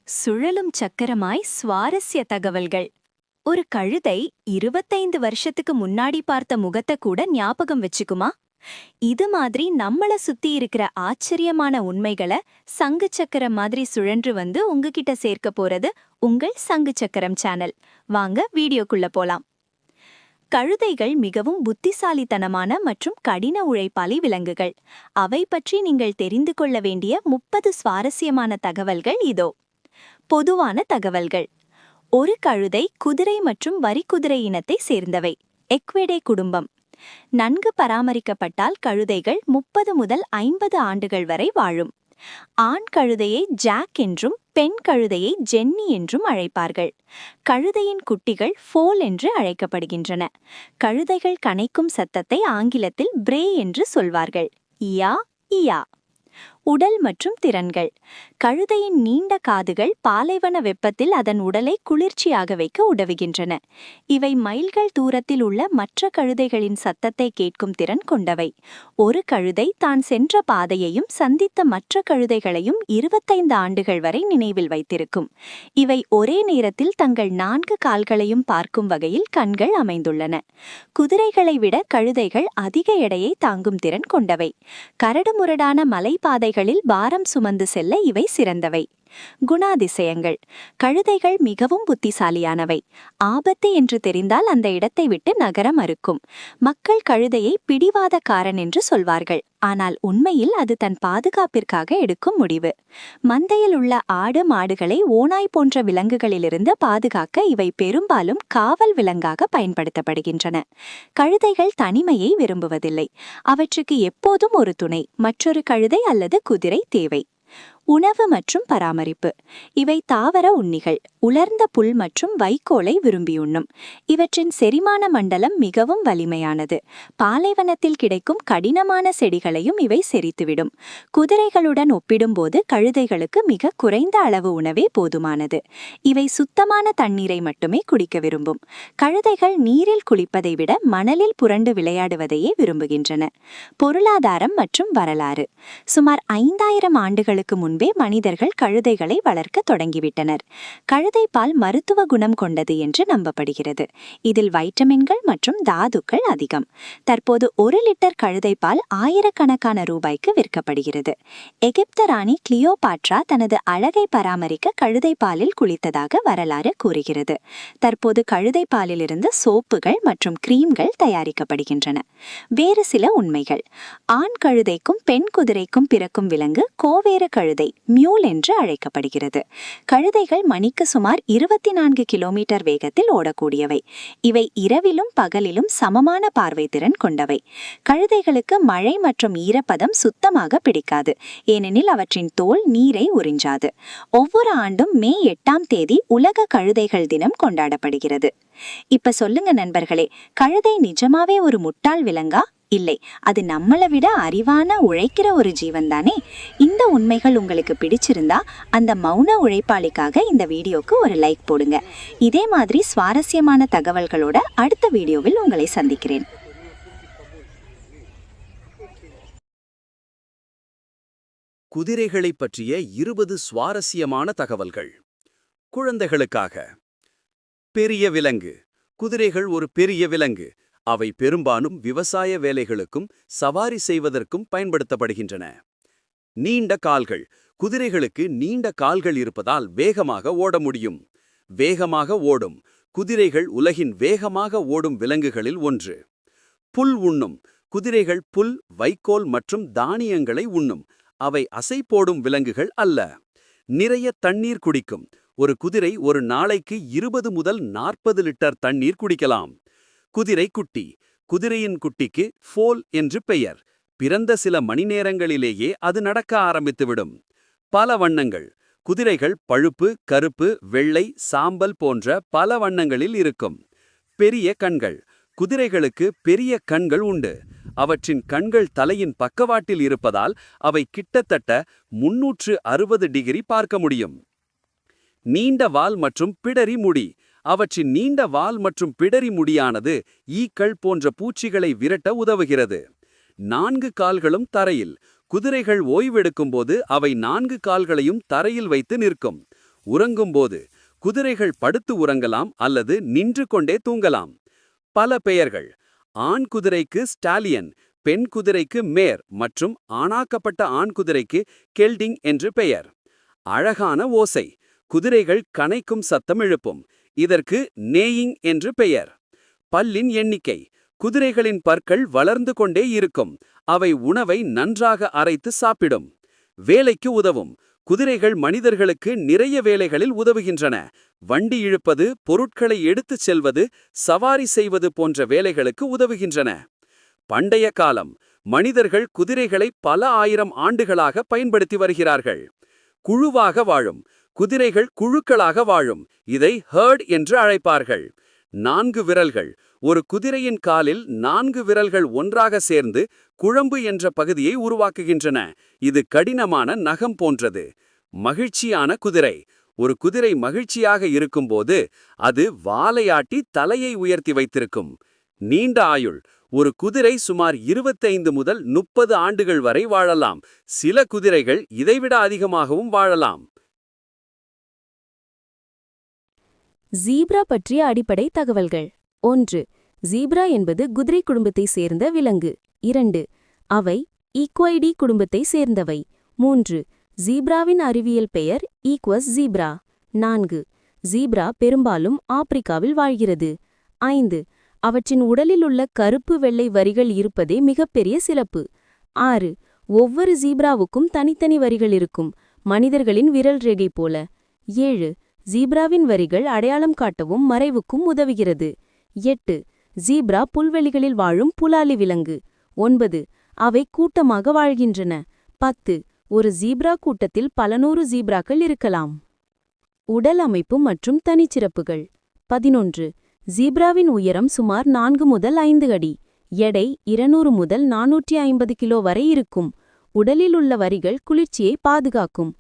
சுழலும் சக்கரமாய் சுவாரஸ்ய தகவல்கள். ஒரு கழுதை 25 வருஷத்துக்கு முன்னாடி பார்த்த முகத்தை கூட ஞாபகம் வச்சுக்குமா? இது மாதிரி நம்மள சுத்தி இருக்கிற ஆச்சரியமான உண்மைகளை சங்கு சக்கரம் மாதிரி சுழன்று வந்து உங்ககிட்ட சேர்க்க போறது உங்கள் சங்கு சக்கரம் சேனல். வாங்க வீடியோக்குள்ள போலாம். கழுதைகள் மிகவும் புத்திசாலித்தனமான மற்றும் கடின உழைப்பாளி விலங்குகள். அவை பற்றி நீங்கள் தெரிந்து கொள்ள வேண்டிய 30 சுவாரஸ்யமான தகவல்கள் இதோ. பொதுவான தகவல்கள். ஒரு கழுதை குதிரை மற்றும் வரிக்குதிரை இனத்தை சேர்ந்தவை. எக்விடே குடும்பம். நன்கு பராமரிக்கப்பட்டால் கழுதைகள் 30 முதல் 50 ஆண்டுகள் வரை வாழும். ஆண் கழுதையை ஜாக் என்றும் பெண் கழுதையை ஜென்னி என்றும் அழைப்பார்கள். கழுதையின் குட்டிகள் ஃபோல் என்று அழைக்கப்படுகின்றன. கழுதைகள் கனைக்கும் சத்தத்தை ஆங்கிலத்தில் பிரே என்று சொல்வார்கள். இயா இயா. உடல் மற்றும் திறன்கள். கழுதையின் நீண்ட காதுகள் பாலைவன வெப்பத்தில் அதன் உடலை குளிர்ச்சியாக வைக்க உதவுகின்றன. இவை மைல்கள் தூரத்தில் உள்ள மற்ற கழுதைகளின் சத்தத்தை கேட்கும் திறன் கொண்டவை. ஒரு கழுதை தான் சென்ற பாதையையும் சந்தித்த மற்ற கழுதைகளையும் 25 ஆண்டுகள் வரை நினைவில் வைத்திருக்கும். இவை ஒரே நேரத்தில் தங்கள் 4 கால்களையும் பார்க்கும் வகையில் கண்கள் அமைந்துள்ளன. குதிரைகளை விட கழுதைகள் அதிக எடையை தாங்கும் திறன் கொண்டவை. கரடுமுரடான மலைப்பாதைகளில் பாரம் சுமந்து செல்ல இவை சிறந்தவை. குணாதிசயங்கள். கழுதைகள் மிகவும் புத்திசாலியானவை. ஆபத்து என்று தெரிந்தால் அந்த இடத்தை விட்டு நகர மறுக்கும். மக்கள் கழுதையை பிடிவாதக்காரன் என்று சொல்வார்கள், ஆனால் உண்மையில் அது தன் பாதுகாப்பிற்காக எடுக்கும் முடிவு. மந்தையில் உள்ள ஆடு மாடுகளை ஓநாய் போன்ற விலங்குகளிலிருந்து பாதுகாக்க இவை பெரும்பாலும் காவல் விலங்காக பயன்படுத்தப்படுகின்றன. கழுதைகள் தனிமையை விரும்புவதில்லை. அவற்றுக்கு எப்போதும் ஒரு துணை, மற்றொரு கழுதை அல்லது குதிரை தேவை. உணவு மற்றும் பராமரிப்பு. இவை தாவர உண்ணிகள். உலர்ந்த புல் மற்றும் வைக்கோலை விரும்பி உண்ணும். இவற்றின் செரிமான மண்டலம் மிகவும் வலிமையானது. பாலைவனத்தில் கிடைக்கும் கடினமான செடிகளையும் இவை செரித்துவிடும். குதிரைகளுடன் ஒப்பிடும்போது கழுதைகளுக்கு மிக குறைந்த அளவு உணவே போதுமானது. இவை சுத்தமான தண்ணீரை மட்டுமே குடிக்க விரும்பும். கழுதைகள் நீரில் குளிப்பதை விட மணலில் புரண்டு விளையாடுவதையே விரும்புகின்றன. பொருளாதாரம் மற்றும் வரலாறு. சுமார் 5000 ஆண்டுகளுக்கு முன்பே மனிதர்கள் கழுதைகளை வளர்க்க தொடங்கிவிட்டனர். கழுதை பால் மருத்துவ குணம் கொண்டது என்று நம்பப்படுகிறது. இதில் வைட்டமின்கள் மற்றும் தாதுக்கள் அதிகம். தற்போது 1 லிட்டர் கழுதை பால் ஆயிரக்கணக்கான ரூபாய்க்கு விற்கப்படுகிறது. எகிப்த ராணி கிளியோபாட்ரா தனது அழகை பராமரிக்க கழுதை பாலில் குளித்ததாக வரலாறு கூறுகிறது. தற்போது கழுதை பாலிலிருந்து சோப்புகள் மற்றும் கிரீம்கள் தயாரிக்கப்படுகின்றன. வேறு சில உண்மைகள். ஆண் கழுதைக்கும் பெண் குதிரைக்கும் பிறக்கும் விலங்கு கோவேறு கழுதை, மியூல் என்று அழைக்கப்படுகிறது. கழுதைகள் மணிக்கு சுமார் 24 கிலோமீட்டர் வேகத்தில் ஓடக்கூடியவை. இவை இரவிலும் பகலிலும் சமமான பார்வை திறன் கொண்டவை. கழுதைகளுக்கு மழை மற்றும் ஈரப்பதம் சுத்தமாக பிடிக்காது, ஏனெனில் அவற்றின் தோல் நீரை உறிஞ்சாது. ஒவ்வொரு ஆண்டும் மே 8ஆம் தேதி உலக கழுதைகள் தினம் கொண்டாடப்படுகிறது. இப்ப சொல்லுங்க நண்பர்களே, கழுதை நிஜமாவே ஒரு முட்டாள் விலங்கா? இல்லை, அது நம்மளை விட அறிவான உழைக்கிற ஒரு ஜீவன் தானே. இந்த உண்மைகள் உங்களுக்கு பிடிச்சிருந்தா அந்த மௌன உழைப்பாளிக்காக இந்த வீடியோக்கு ஒரு லைக் போடுங்க. இதே மாதிரி சுவாரஸ்யமான தகவல்களோட அடுத்த வீடியோவில் உங்களை சந்திக்கிறேன். குதிரைகளை பற்றிய 20 சுவாரஸ்யமான தகவல்கள் குழந்தைகளுக்காக. பெரிய விலங்கு. குதிரைகள் ஒரு பெரிய விலங்கு. அவை பெரும்பாலும் விவசாய வேலைகளுக்கும் சவாரி செய்வதற்கும் பயன்படுத்தப்படுகின்றன. நீண்ட கால்கள். குதிரைகளுக்கு நீண்ட கால்கள் இருப்பதால் வேகமாக ஓட முடியும். வேகமாக ஓடும். குதிரைகள் உலகின் வேகமாக ஓடும் விலங்குகளில் ஒன்று. புல் உண்ணும். குதிரைகள் புல், வைக்கோல் மற்றும் தானியங்களை உண்ணும். அவை அசை போடும் விலங்குகள் அல்ல. நிறைய தண்ணீர் குடிக்கும். ஒரு குதிரை ஒரு நாளைக்கு 20 முதல் 40 லிட்டர் தண்ணீர் குடிக்கலாம். குதிரை குட்டி. குதிரையின் குட்டிக்கு ஃபோல் என்று பெயர். பிறந்த சில மணி நேரங்களிலேயே அது நடக்க ஆரம்பித்துவிடும். பல வண்ணங்கள். குதிரைகள் பழுப்பு, கருப்பு, வெள்ளை, சாம்பல் போன்ற பல வண்ணங்களில் இருக்கும். பெரிய கண்கள். குதிரைகளுக்கு பெரிய கண்கள் உண்டு. அவற்றின் கண்கள் தலையின் பக்கவாட்டில் இருப்பதால் அவை கிட்டத்தட்ட 360 டிகிரி பார்க்க முடியும். நீண்ட வால் மற்றும் பிடரி முடி. அவற்றின் நீண்ட வால் மற்றும் பிடரி முடியானது ஈக்கள் போன்ற பூச்சிகளை விரட்ட உதவுகிறது. 4 கால்களும் தரையில். குதிரைகள் ஓய்வெடுக்கும்போது அவை 4 கால்களையும் தரையில் வைத்து நிற்கும். உறங்கும்போது குதிரைகள் படுத்து உறங்கலாம் அல்லது நின்று கொண்டே தூங்கலாம். பல பெயர்கள்: ஆண் குதிரைக்கு ஸ்டாலியன், பெண் குதிரைக்கு மேர் மற்றும் ஆணாக்கப்பட்ட ஆண் குதிரைக்கு கெல்டிங் என்று பெயர். அழகான ஓசை: குதிரைகள் கனைக்கும் சத்தம் எழுப்பும். இதற்கு நேயிங் என்று பெயர். பல்லின் எண்ணிக்கை: குதிரைகளின் பற்கள் வளர்ந்து கொண்டே இருக்கும். அவை உணவை நன்றாக அரைத்து சாப்பிடும். வேலைக்கு உதவும்: குதிரைகள் மனிதர்களுக்கு நிறைய வேலைகளில் உதவுகின்றன. வண்டி இழுப்பது, பொருட்களை எடுத்துச் செல்வது, சவாரி செய்வது போன்ற வேலைகளுக்கு உதவுகின்றன. பண்டைய காலம்: மனிதர்கள் குதிரைகளை பல ஆயிரம் ஆண்டுகளாக பயன்படுத்தி வருகிறார்கள். குழுவாக வாழும்: குதிரைகள் குழுக்களாக வாழும். இதை ஹெர்ட் என்று அழைப்பார்கள். 4 விரல்கள்: ஒரு குதிரையின் காலில் 4 விரல்கள் ஒன்றாக சேர்ந்து குழம்பு என்ற பகுதியை உருவாக்குகின்றன. இது கடினமான நகம் போன்றது. மகிழ்ச்சியான குதிரை: ஒரு குதிரை மகிழ்ச்சியாக இருக்கும்போது அது வாலையாட்டி தலையை உயர்த்தி வைத்திருக்கும். நீண்ட ஆயுள்: ஒரு குதிரை சுமார் 25 முதல் 30 ஆண்டுகள் வரை வாழலாம். சில குதிரைகள் இதைவிட அதிகமாகவும் வாழலாம். ஜீப்ரா பற்றிய அடிப்படை தகவல்கள். 1. ஜீப்ரா என்பது குதிரை குடும்பத்தை சேர்ந்த விலங்கு. 2. அவை ஈக்வைடி குடும்பத்தை சேர்ந்தவை. 3. ஜீப்ராவின் அறிவியல் பெயர் ஈக்வஸ் ஜீப்ரா. 4. ஜீப்ரா பெரும்பாலும் ஆப்பிரிக்காவில் வாழ்கிறது. 5. அவற்றின் உடலில் உள்ள கருப்பு வெள்ளை வரிகள் இருப்பதே மிகப்பெரிய சிறப்பு. 6. ஒவ்வொரு ஜீப்ராவுக்கும் தனித்தனி வரிகள் இருக்கும், மனிதர்களின் விரல் ரேகை போல. 7. ஜீப்ராவின் வரிகள் அடையாளம் காட்டவும் மறைவுக்கும் உதவுகிறது. 8. ஜீப்ரா புல்வெளிகளில் வாழும் புலாலி விலங்கு. 9. அவை கூட்டமாக வாழ்கின்றன. 10. ஒரு ஜீப்ரா கூட்டத்தில் பல 100 ஜீப்ராக்கள் இருக்கலாம். உடல் அமைப்பு மற்றும் தனிச்சிறப்புகள். 11. ஜீப்ராவின் உயரம் சுமார் 4 முதல் 5 அடி. எடை 200 முதல் 450 கிலோ வரை இருக்கும். உடலில் உள்ள வரிகள் குளிர்ச்சியை பாதுகாக்கும்.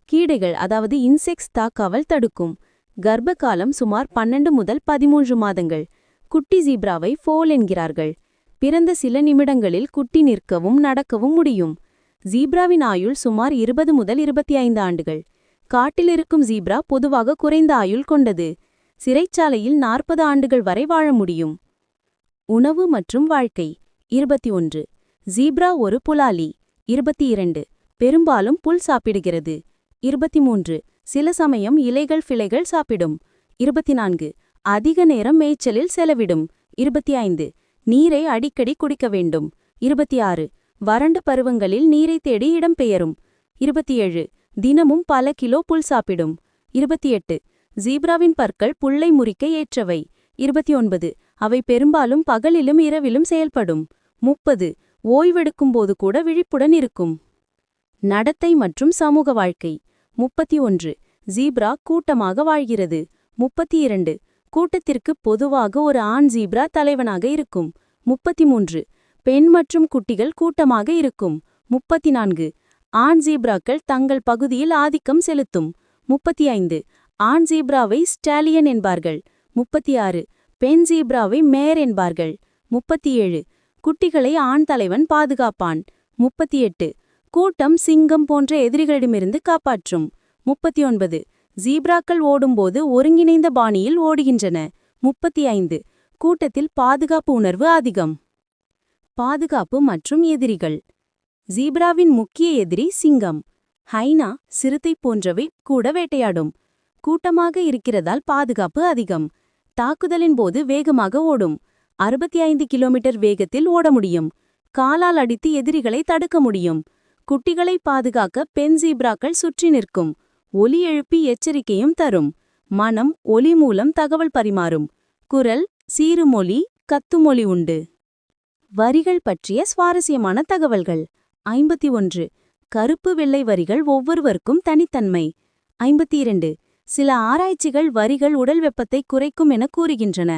கீடைகள் அதாவது இன்செக்ட்ஸ் தாக்காமல் தடுக்கும். கர்ப்ப காலம் சுமார் 12 முதல் 13 மாதங்கள். குட்டி ஜீப்ராவை ஃபோல் என்கிறார்கள். பிறந்த சில நிமிடங்களில் குட்டி நிற்கவும் நடக்கவும் முடியும். ஜீப்ராவின் ஆயுள் சுமார் 20 முதல் 25 ஆண்டுகள். காட்டிலிருக்கும் ஜீப்ரா பொதுவாக குறைந்த ஆயுள் கொண்டது. சிறைச்சாலையில் 40 ஆண்டுகள் வரை வாழ முடியும். உணவு மற்றும் வாழ்க்கை. 21. ஜீப்ரா ஒரு புலாலி. 22. பெரும்பாலும் புல் சாப்பிடுகிறது. 23. சில சமயம் இலைகள் பிழைகள் சாப்பிடும். 24. அதிக நேரம் மேய்ச்சலில் செலவிடும். 25. நீரை அடிக்கடி குடிக்க வேண்டும். 26. வறண்ட பருவங்களில் நீரை தேடி இடம்பெயரும். 27. தினமும் பல கிலோ புல் சாப்பிடும். 28. ஜீப்ராவின் பற்கள் புல்லை முறிக்க ஏற்றவை. 29. அவை பெரும்பாலும் பகலிலும் இரவிலும் செயல்படும். 30. ஓய்வெடுக்கும்போது கூட விழிப்புடன் இருக்கும். நடத்தை மற்றும் சமூக வாழ்க்கை. 31. ஜீப்ரா கூட்டமாக வாழ்கிறது. 32. கூட்டத்திற்கு பொதுவாக ஒரு ஆண் ஜீப்ரா தலைவனாக இருக்கும். 33. பெண் மற்றும் குட்டிகள் கூட்டமாக இருக்கும். 34. ஆண் ஜீப்ராக்கள் தங்கள் பகுதியில் ஆதிக்கம் செலுத்தும். 35. ஆண் ஜீப்ராவை ஸ்டாலியன் என்பார்கள். 36. பெண் ஜீப்ராவை மேர் என்பார்கள். 37. குட்டிகளை ஆண் தலைவன் பாதுகாப்பான். 38. கூட்டம் சிங்கம் போன்ற எதிரிகளிடமிருந்து காப்பாற்றும். 39. ஜீப்ராக்கள் ஓடும்போது ஒருங்கிணைந்த பாணியில் ஓடுகின்றன. 35. கூட்டத்தில் பாதுகாப்பு உணர்வு அதிகம். பாதுகாப்பு மற்றும் எதிரிகள். ஜீப்ராவின் முக்கிய எதிரி சிங்கம். ஹைனா, சிறுத்தை போன்றவை கூட வேட்டையாடும். கூட்டமாக இருக்கிறதால் பாதுகாப்பு அதிகம். தாக்குதலின் போது வேகமாக ஓடும். 65 கிலோமீட்டர் வேகத்தில் ஓட முடியும். காலால் அடித்து எதிரிகளை தடுக்க முடியும். குட்டிகளை பாதுகாக்க பெண் ஜீப்ராக்கள் சுற்றி நிற்கும். ஒலி எழுப்பி எச்சரிக்கையும் தரும். மனம், ஒலி மூலம் தகவல் பரிமாறும். குரல், சீறுமொழி, கத்துமொழி உண்டு. வரிகள் பற்றிய சுவாரஸ்யமான தகவல்கள். 51. கருப்பு வெள்ளை வரிகள் ஒவ்வொருவருக்கும் தனித்தன்மை. 52. சில ஆராய்ச்சிகள் வரிகள் உடல் வெப்பத்தை குறைக்கும் என கூறுகின்றன.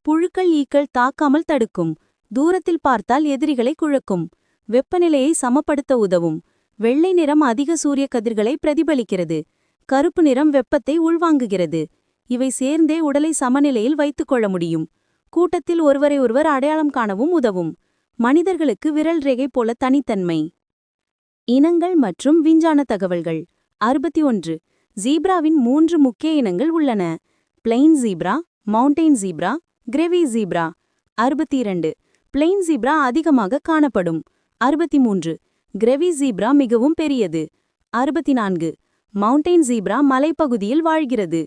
புழுக்கள், ஈக்கள் தாக்காமல் தடுக்கும். தூரத்தில் பார்த்தால் எதிரிகளை குழக்கும். வெப்பநிலையை சமப்படுத்த உதவும். வெள்ளை நிறம் அதிக சூரிய கதிர்களை பிரதிபலிக்கிறது. கருப்பு நிறம் வெப்பத்தை உள்வாங்குகிறது. இவை சேர்ந்தே உடலை சமநிலையில் வைத்துக் கொள்ள முடியும். கூட்டத்தில் ஒருவரை ஒருவர் அடையாளம் காணவும் உதவும். மனிதர்களுக்கு விரல் ரேகை போல தனித்தன்மை. இனங்கள் மற்றும் விஞ்ஞான தகவல்கள். 61. ஜீப்ராவின் 3 முக்கிய இனங்கள் உள்ளன. Plain zebra, mountain zebra, Grevy zebra. 62. Plain zebra அதிகமாக காணப்படும். 63. கிரெவி ஜீப்ரா மிகவும் பெரியது. 64. மவுண்டெயின் ஜீப்ரா மலைப்பகுதியில் வாழ்கிறது.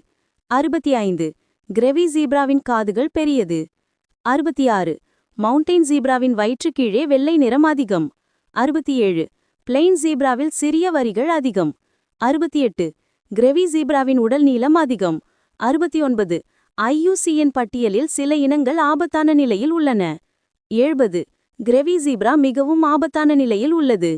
65. கிரெவி ஜீப்ராவின் காதுகள் பெரியது. 66. மவுண்டெயின் ஜீப்ராவின் வயிற்று கீழே வெள்ளை நிறம் அதிகம். 67. பிளெயின் ஜீப்ராவில் சிறிய வரிகள் அதிகம். 68. கிரெவி ஜீப்ராவின் உடல் நீளம் அதிகம். 69. IUCN பட்டியலில் சில இனங்கள் ஆபத்தான நிலையில் உள்ளன. 70. கிரெவி ஜீப்ரா மிகவும் ஆபத்தான நிலையில் உள்ளது.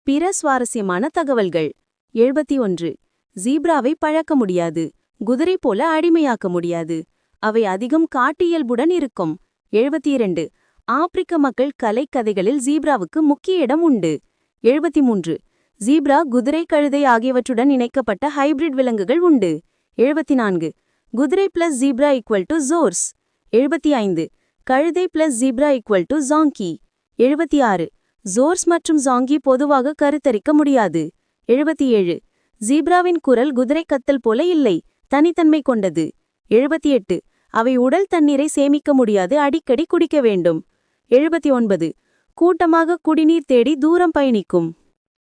பிற சுவாரஸ்யமான தகவல்கள். 71. ஜீப்ராவை பழக்க முடியாது. குதிரை போல அடிமையாக்க முடியாது. அவை அதிகம் காட்டியல்புடன் இருக்கும். 72. ஆப்பிரிக்க மக்கள் கலைக்கதைகளில் ஜீப்ராவுக்கு முக்கிய இடம் உண்டு. 73. ஜீப்ரா, குதிரை, கழுதை ஆகியவற்றுடன் இணைக்கப்பட்ட ஹைபிரிட் விலங்குகள் உண்டு. 74. குதிரை பிளஸ் ஜீப்ரா = ஜோர்ஸ். 75. கழுதை பிளஸ் ஜீப்ரா = ஜாங்கி. 76. ஜோர்ஸ் மற்றும் ஜாங்கி பொதுவாக கருத்தரிக்க முடியாது. 77. ஜீப்ராவின் குரல் குதிரை கத்தல் போல இல்லை, தனித்தன்மை கொண்டது. 78. அவை உடல் தண்ணீரை சேமிக்க முடியாது, அடிக்கடி குடிக்க வேண்டும். 79. கூட்டமாக குடிநீர் தேடி தூரம் பயணிக்கும்.